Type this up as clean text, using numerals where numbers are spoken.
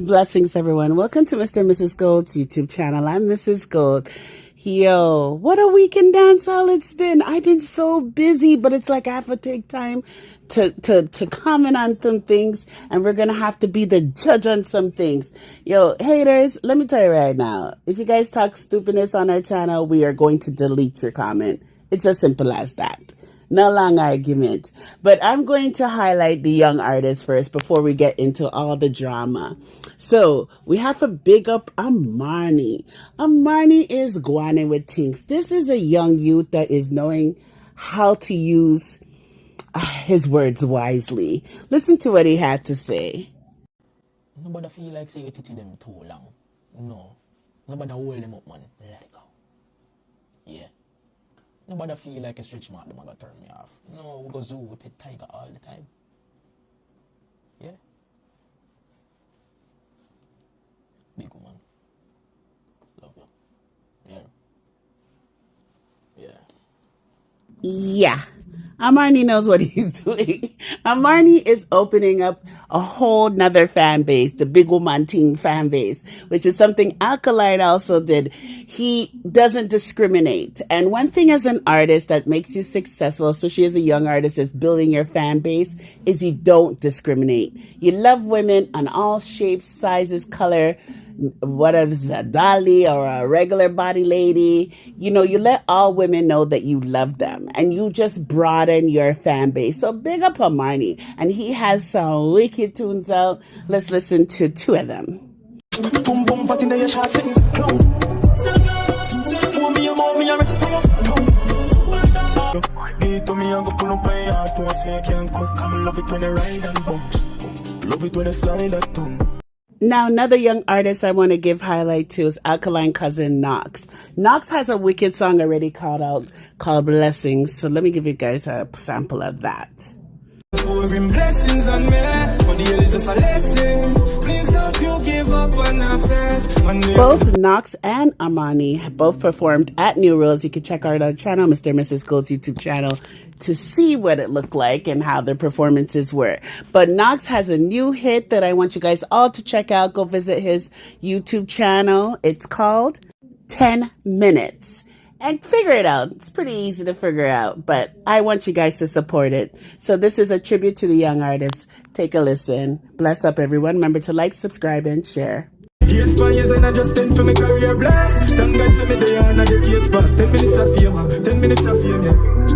Blessings, everyone. Welcome to Mr. and Mrs. Gold's YouTube channel. I'm Mrs. Gold. Yo, what a week in dancehall it's been. I've been so busy, but it's like I have to take time to comment on some things, and we're gonna have to be the judge on some things. Yo, haters, let me tell you right now, if you guys talk stupidness on our channel, we are going to delete your comment. It's as simple as that. No long argument. But I'm going to highlight the young artists first before we get into all the drama. So we have to big up Armani. Armani is guaning with things. This is a young youth that is knowing how to use his words wisely. Listen to what he had to say. Nobody feel like say you titty them too long. No. Nobody hold them up, man. Let it go. Yeah. Nobody feel like a stretch mark, them gonna turn me off. No, we go zoo, we pet tiger all the time. Yeah. Big woman. Love you. Yeah. Yeah. Armani knows what he's doing. Armani is opening up a whole nother fan base, the big woman team fan base, which is something Alkaline also did. He doesn't discriminate. And one thing as an artist that makes you successful, especially as a young artist, is building your fan base, is you don't discriminate. You love women on all shapes, sizes, color, whether it's a dolly or a regular body lady. You know, you let all women know that you love them, and you just broaden your fan base. So big up Armani, and he has some wicked tunes out. Let's listen to two of them. Boom boom in the shot sitting. To me, I go pull up my heart to say I can't cut. Come love it when I ride and bounce. Love it when I slide that tongue. Now, another young artist I want to give highlight to is Alkaline cousin Knaxx. Knaxx has a wicked song already called Blessings. So let me give you guys a sample of that. Blessings on me, for the hell is just a lesson. Please don't you give up on both Knaxx and Armani have both performed at New Rules. You can check out our channel, Mr. and Mrs. Gold's YouTube channel, to see what it looked like and how their performances were. But Knaxx has a new hit that I want you guys all to check out. Go visit his YouTube channel. It's called 10 Minutes. And figure it out. It's pretty easy to figure out, but I want you guys to support it. So this is a tribute to the young artists. Take a listen. Bless up, everyone. Remember to like, subscribe, and share. Yes, my years and I just 10 for my career blast. Thank God to me, they are not the kids, boss. 10 minutes of fame, 10 minutes of fame, yeah.